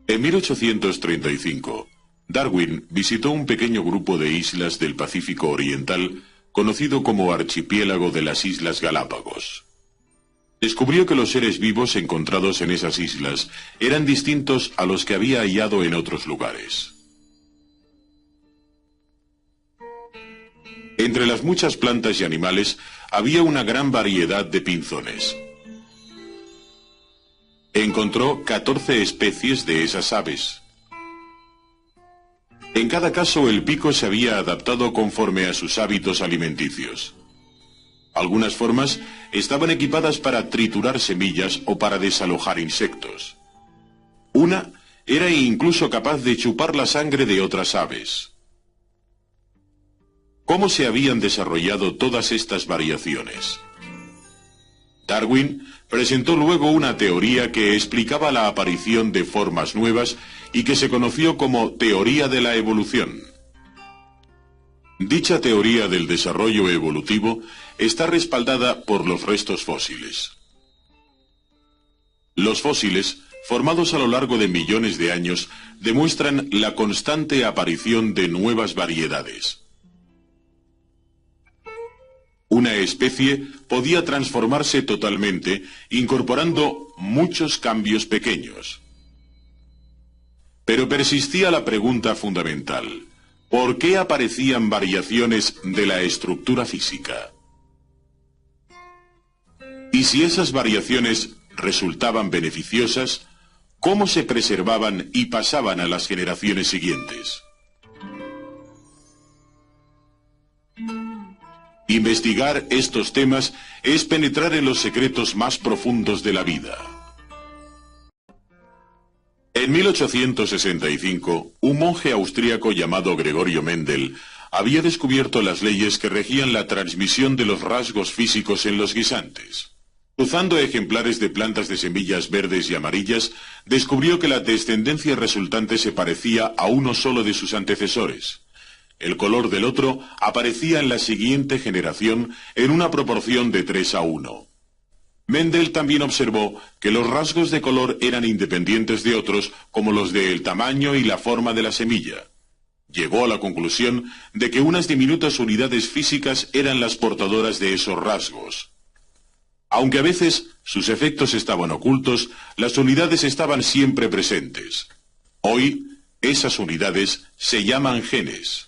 En 1835, Darwin visitó un pequeño grupo de islas del Pacífico Oriental, conocido como Archipiélago de las Islas Galápagos. Descubrió que los seres vivos encontrados en esas islas eran distintos a los que había hallado en otros lugares. Entre las muchas plantas y animales había una gran variedad de pinzones. Encontró 14 especies de esas aves. En cada caso el pico se había adaptado conforme a sus hábitos alimenticios. Algunas formas estaban equipadas para triturar semillas o para desalojar insectos. Una era incluso capaz de chupar la sangre de otras aves. ¿Cómo se habían desarrollado todas estas variaciones? Darwin presentó luego una teoría que explicaba la aparición de formas nuevas y que se conoció como teoría de la evolución. Dicha teoría del desarrollo evolutivo está respaldada por los restos fósiles. Los fósiles, formados a lo largo de millones de años, demuestran la constante aparición de nuevas variedades. Una especie podía transformarse totalmente, incorporando muchos cambios pequeños. Pero persistía la pregunta fundamental: ¿por qué aparecían variaciones de la estructura física? Y si esas variaciones resultaban beneficiosas, ¿cómo se preservaban y pasaban a las generaciones siguientes? Investigar estos temas es penetrar en los secretos más profundos de la vida. En 1865, un monje austríaco llamado Gregorio Mendel había descubierto las leyes que regían la transmisión de los rasgos físicos en los guisantes. Cruzando ejemplares de plantas de semillas verdes y amarillas, descubrió que la descendencia resultante se parecía a uno solo de sus antecesores. El color del otro aparecía en la siguiente generación en una proporción de 3:1. Mendel también observó que los rasgos de color eran independientes de otros, como los del tamaño y la forma de la semilla. Llegó a la conclusión de que unas diminutas unidades físicas eran las portadoras de esos rasgos. Aunque a veces sus efectos estaban ocultos, las unidades estaban siempre presentes. Hoy, esas unidades se llaman genes.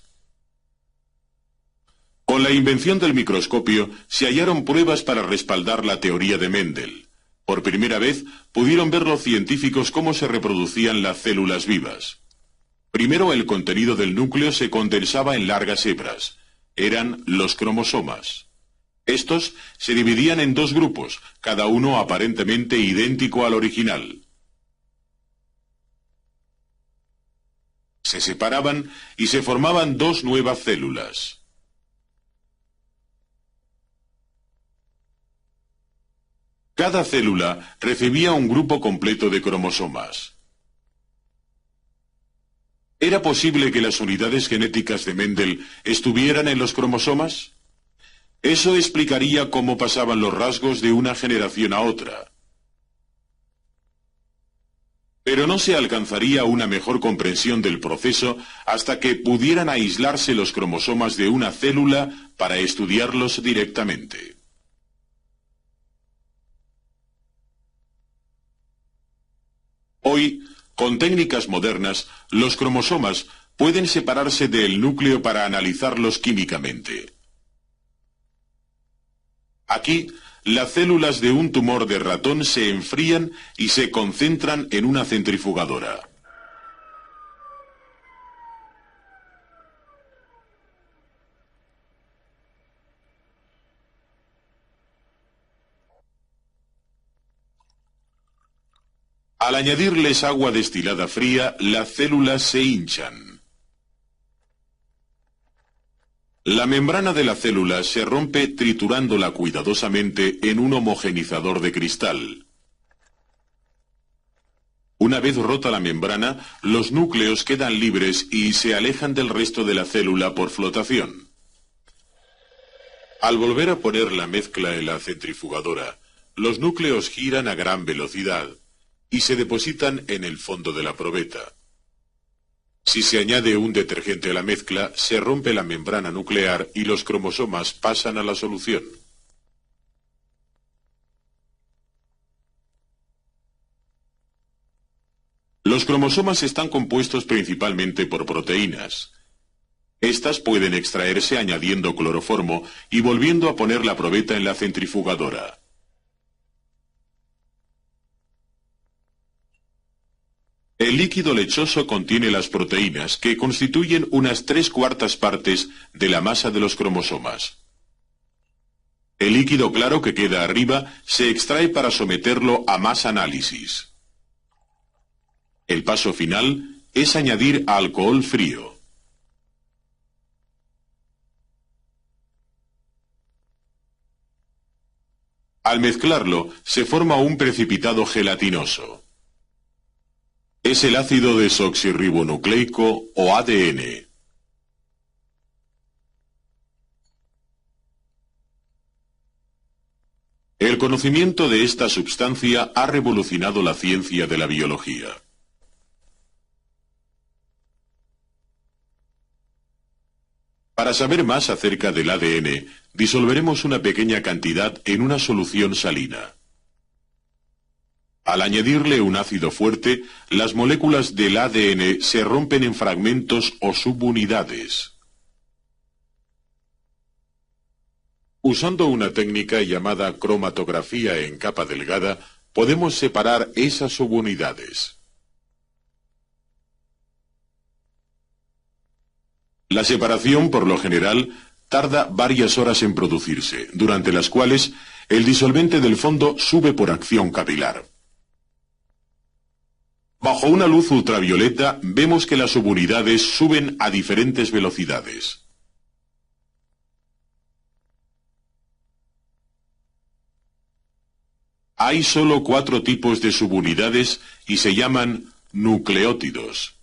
Con la invención del microscopio se hallaron pruebas para respaldar la teoría de Mendel. Por primera vez pudieron ver los científicos cómo se reproducían las células vivas. Primero el contenido del núcleo se condensaba en largas hebras. Eran los cromosomas. Estos se dividían en dos grupos, cada uno aparentemente idéntico al original. Se separaban y se formaban dos nuevas células. Cada célula recibía un grupo completo de cromosomas. ¿Era posible que las unidades genéticas de Mendel estuvieran en los cromosomas? Eso explicaría cómo pasaban los rasgos de una generación a otra. Pero no se alcanzaría una mejor comprensión del proceso hasta que pudieran aislarse los cromosomas de una célula para estudiarlos directamente. Hoy, con técnicas modernas, los cromosomas pueden separarse del núcleo para analizarlos químicamente. Aquí, las células de un tumor de ratón se enfrían y se concentran en una centrifugadora. Al añadirles agua destilada fría, las células se hinchan. La membrana de la célula se rompe triturándola cuidadosamente en un homogenizador de cristal. Una vez rota la membrana, los núcleos quedan libres y se alejan del resto de la célula por flotación. Al volver a poner la mezcla en la centrifugadora, los núcleos giran a gran velocidad, y se depositan en el fondo de la probeta. Si se añade un detergente a la mezcla, se rompe la membrana nuclear y los cromosomas pasan a la solución. Los cromosomas están compuestos principalmente por proteínas. Estas pueden extraerse añadiendo cloroformo y volviendo a poner la probeta en la centrifugadora. El líquido lechoso contiene las proteínas, que constituyen unas 3/4 partes de la masa de los cromosomas. El líquido claro que queda arriba se extrae para someterlo a más análisis. El paso final es añadir alcohol frío. Al mezclarlo, se forma un precipitado gelatinoso. Es el ácido desoxirribonucleico o ADN. El conocimiento de esta sustancia ha revolucionado la ciencia de la biología. Para saber más acerca del ADN, disolveremos una pequeña cantidad en una solución salina. Al añadirle un ácido fuerte, las moléculas del ADN se rompen en fragmentos o subunidades. Usando una técnica llamada cromatografía en capa delgada, podemos separar esas subunidades. La separación, por lo general, tarda varias horas en producirse, durante las cuales el disolvente del fondo sube por acción capilar. Bajo una luz ultravioleta vemos que las subunidades suben a diferentes velocidades. Hay solo 4 tipos de subunidades y se llaman nucleótidos.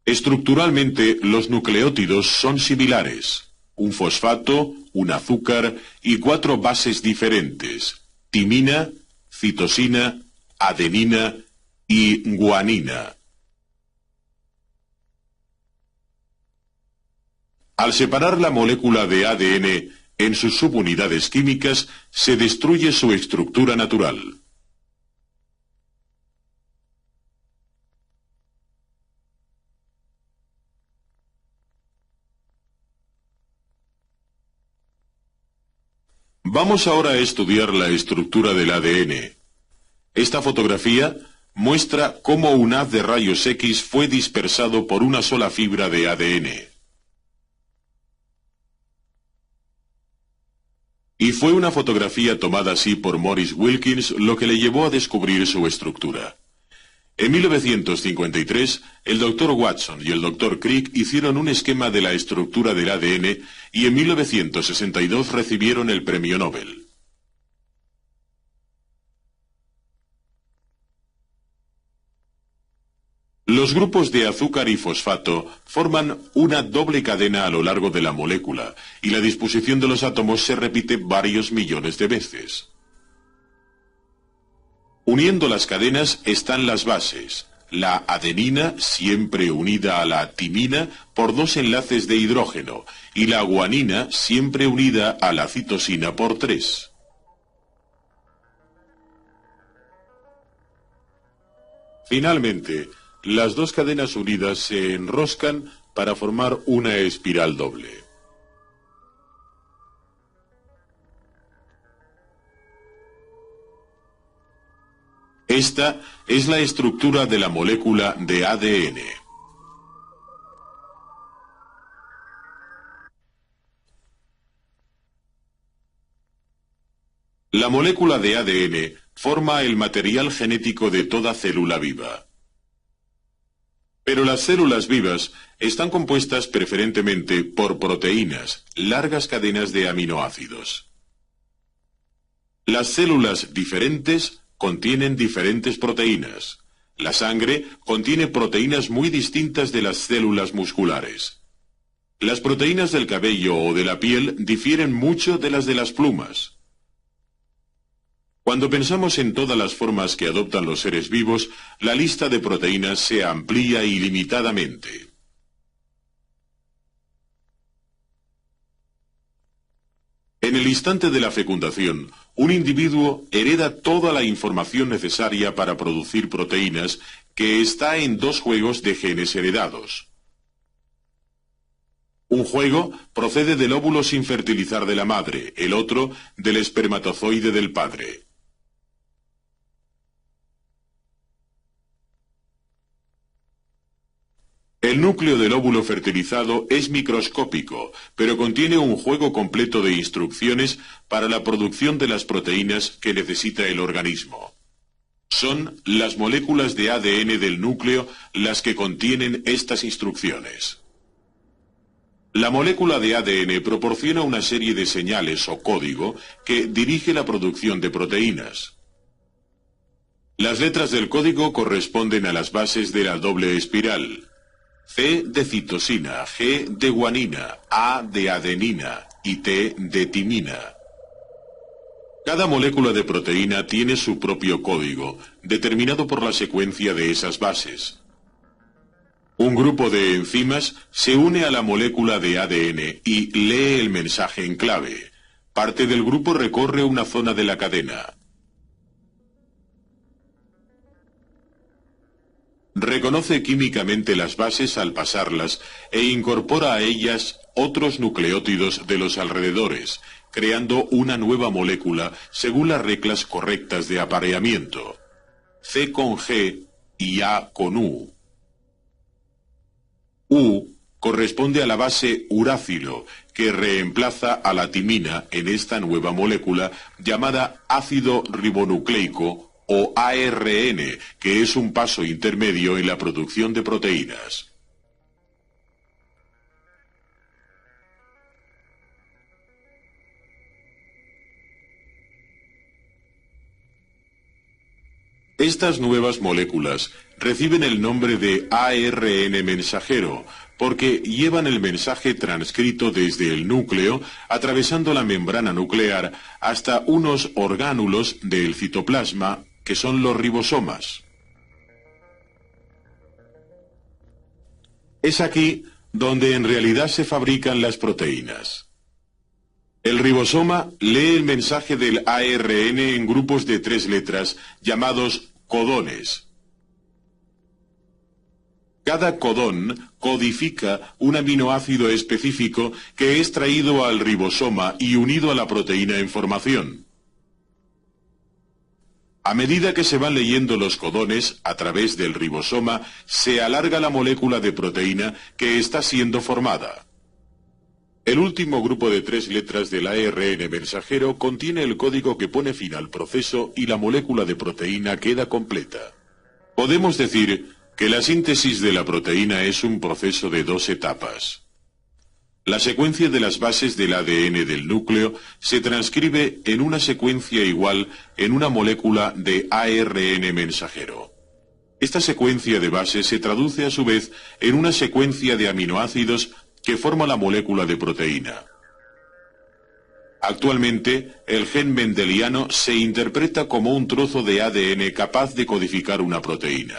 Estructuralmente, los nucleótidos son similares: un fosfato, un azúcar y 4 bases diferentes: timina, citosina, adenina y guanina. Al separar la molécula de ADN en sus subunidades químicas, se destruye su estructura natural. Vamos ahora a estudiar la estructura del ADN. Esta fotografía muestra cómo un haz de rayos X fue dispersado por una sola fibra de ADN. Y fue una fotografía tomada así por Maurice Wilkins lo que le llevó a descubrir su estructura. En 1953, el Dr. Watson y el Dr. Crick hicieron un esquema de la estructura del ADN y en 1962 recibieron el premio Nobel. Los grupos de azúcar y fosfato forman una doble cadena a lo largo de la molécula y la disposición de los átomos se repite varios millones de veces. Uniendo las cadenas están las bases: la adenina siempre unida a la timina por 2 enlaces de hidrógeno y la guanina siempre unida a la citosina por 3. Finalmente, las 2 cadenas unidas se enroscan para formar una espiral doble. Esta es la estructura de la molécula de ADN. La molécula de ADN forma el material genético de toda célula viva. Pero las células vivas están compuestas preferentemente por proteínas, largas cadenas de aminoácidos. Las células diferentes contienen diferentes proteínas. La sangre contiene proteínas muy distintas de las células musculares. Las proteínas del cabello o de la piel difieren mucho de las plumas. Cuando pensamos en todas las formas que adoptan los seres vivos, la lista de proteínas se amplía ilimitadamente. En el instante de la fecundación, un individuo hereda toda la información necesaria para producir proteínas que está en dos juegos de genes heredados. Un juego procede del óvulo sin fertilizar de la madre, el otro del espermatozoide del padre. El núcleo del óvulo fertilizado es microscópico, pero contiene un juego completo de instrucciones para la producción de las proteínas que necesita el organismo. Son las moléculas de ADN del núcleo las que contienen estas instrucciones. La molécula de ADN proporciona una serie de señales o código que dirige la producción de proteínas. Las letras del código corresponden a las bases de la doble espiral. C de citosina, G de guanina, A de adenina y T de timina. Cada molécula de proteína tiene su propio código, determinado por la secuencia de esas bases. Un grupo de enzimas se une a la molécula de ADN y lee el mensaje en clave. Parte del grupo recorre una zona de la cadena. Reconoce químicamente las bases al pasarlas e incorpora a ellas otros nucleótidos de los alrededores, creando una nueva molécula según las reglas correctas de apareamiento. C con G y A con U. U corresponde a la base urácilo, que reemplaza a la timina en esta nueva molécula llamada ácido ribonucleico o ARN, que es un paso intermedio en la producción de proteínas. Estas nuevas moléculas reciben el nombre de ARN mensajero, porque llevan el mensaje transcrito desde el núcleo, atravesando la membrana nuclear, hasta unos orgánulos del citoplasma, que son los ribosomas. Es aquí donde en realidad se fabrican las proteínas. El ribosoma lee el mensaje del ARN en grupos de 3 letras, llamados codones. Cada codón codifica un aminoácido específico que es traído al ribosoma y unido a la proteína en formación. A medida que se van leyendo los codones a través del ribosoma, se alarga la molécula de proteína que está siendo formada. El último grupo de 3 letras del ARN mensajero contiene el código que pone fin al proceso y la molécula de proteína queda completa. Podemos decir que la síntesis de la proteína es un proceso de 2 etapas. La secuencia de las bases del ADN del núcleo se transcribe en una secuencia igual en una molécula de ARN mensajero. Esta secuencia de bases se traduce a su vez en una secuencia de aminoácidos que forma la molécula de proteína. Actualmente, el gen mendeliano se interpreta como un trozo de ADN capaz de codificar una proteína.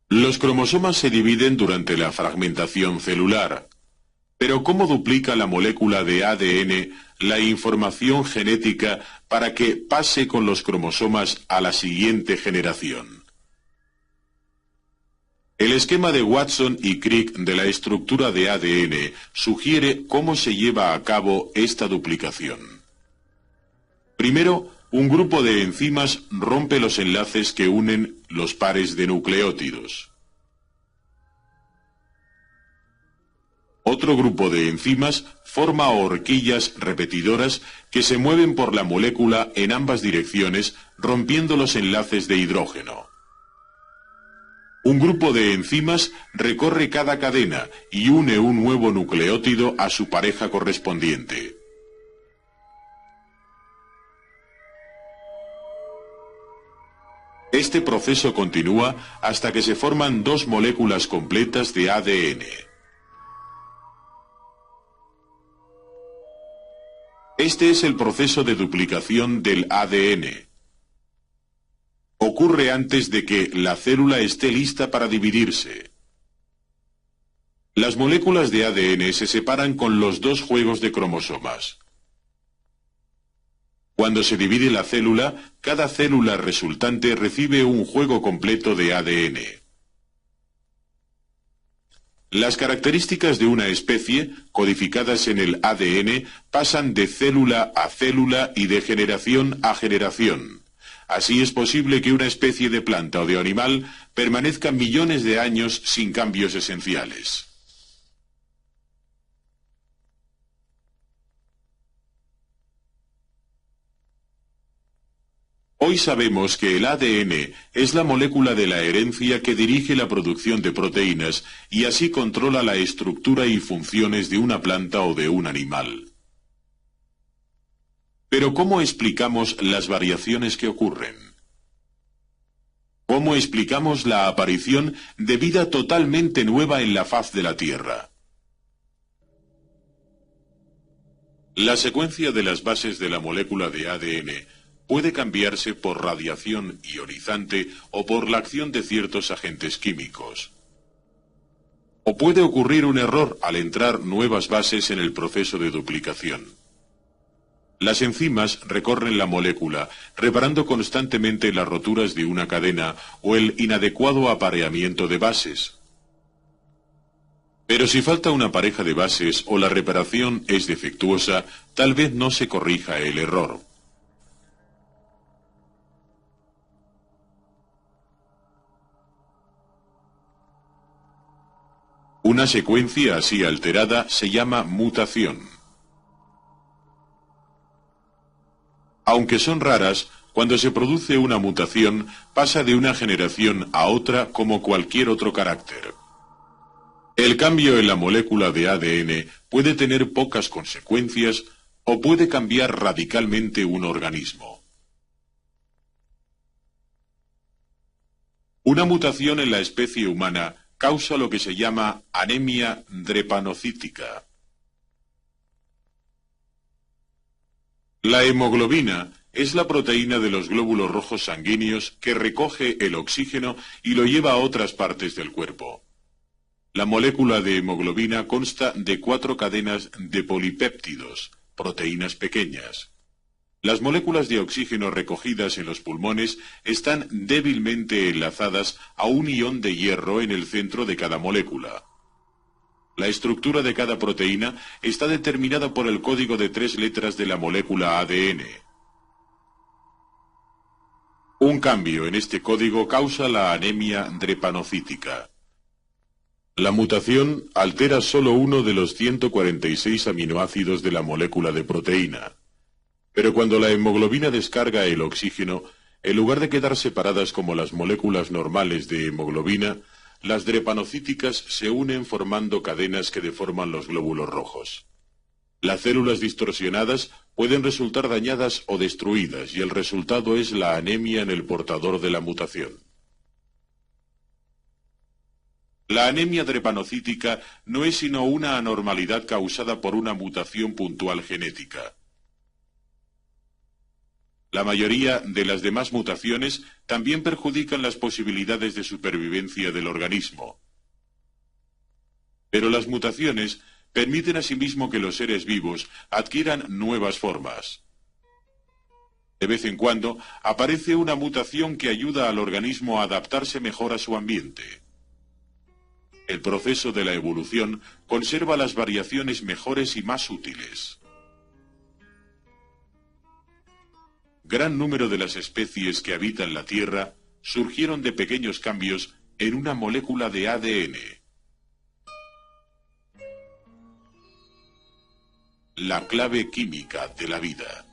Los cromosomas se dividen durante la fragmentación celular. Pero ¿cómo duplica la molécula de ADN la información genética para que pase con los cromosomas a la siguiente generación? El esquema de Watson y Crick de la estructura de ADN sugiere cómo se lleva a cabo esta duplicación. Primero, un grupo de enzimas rompe los enlaces que unen los pares de nucleótidos. Otro grupo de enzimas forma horquillas repetidoras que se mueven por la molécula en ambas direcciones, rompiendo los enlaces de hidrógeno. Un grupo de enzimas recorre cada cadena y une un nuevo nucleótido a su pareja correspondiente. Este proceso continúa hasta que se forman 2 moléculas completas de ADN. Este es el proceso de duplicación del ADN. Ocurre antes de que la célula esté lista para dividirse. Las moléculas de ADN se separan con los dos juegos de cromosomas. Cuando se divide la célula, cada célula resultante recibe un juego completo de ADN. Las características de una especie, codificadas en el ADN, pasan de célula a célula y de generación a generación. Así es posible que una especie de planta o de animal permanezca millones de años sin cambios esenciales. Hoy sabemos que el ADN es la molécula de la herencia que dirige la producción de proteínas y así controla la estructura y funciones de una planta o de un animal. Pero ¿cómo explicamos las variaciones que ocurren? ¿Cómo explicamos la aparición de vida totalmente nueva en la faz de la Tierra? La secuencia de las bases de la molécula de ADN puede cambiarse por radiación ionizante o por la acción de ciertos agentes químicos. O puede ocurrir un error al entrar nuevas bases en el proceso de duplicación. Las enzimas recorren la molécula, reparando constantemente las roturas de una cadena o el inadecuado apareamiento de bases. Pero si falta una pareja de bases o la reparación es defectuosa, tal vez no se corrija el error. Una secuencia así alterada se llama mutación. Aunque son raras, cuando se produce una mutación, pasa de una generación a otra como cualquier otro carácter. El cambio en la molécula de ADN puede tener pocas consecuencias o puede cambiar radicalmente un organismo. Una mutación en la especie humana causa lo que se llama anemia drepanocítica. La hemoglobina es la proteína de los glóbulos rojos sanguíneos que recoge el oxígeno y lo lleva a otras partes del cuerpo. La molécula de hemoglobina consta de 4 cadenas de polipéptidos, proteínas pequeñas. Las moléculas de oxígeno recogidas en los pulmones están débilmente enlazadas a un ion de hierro en el centro de cada molécula. La estructura de cada proteína está determinada por el código de 3 letras de la molécula ADN. Un cambio en este código causa la anemia drepanocítica. La mutación altera solo uno de los 146 aminoácidos de la molécula de proteína. Pero cuando la hemoglobina descarga el oxígeno, en lugar de quedar separadas como las moléculas normales de hemoglobina, las drepanocíticas se unen formando cadenas que deforman los glóbulos rojos. Las células distorsionadas pueden resultar dañadas o destruidas y el resultado es la anemia en el portador de la mutación. La anemia drepanocítica no es sino una anormalidad causada por una mutación puntual genética. La mayoría de las demás mutaciones también perjudican las posibilidades de supervivencia del organismo. Pero las mutaciones permiten asimismo que los seres vivos adquieran nuevas formas. De vez en cuando aparece una mutación que ayuda al organismo a adaptarse mejor a su ambiente. El proceso de la evolución conserva las variaciones mejores y más útiles. Gran número de las especies que habitan la Tierra surgieron de pequeños cambios en una molécula de ADN. La clave química de la vida.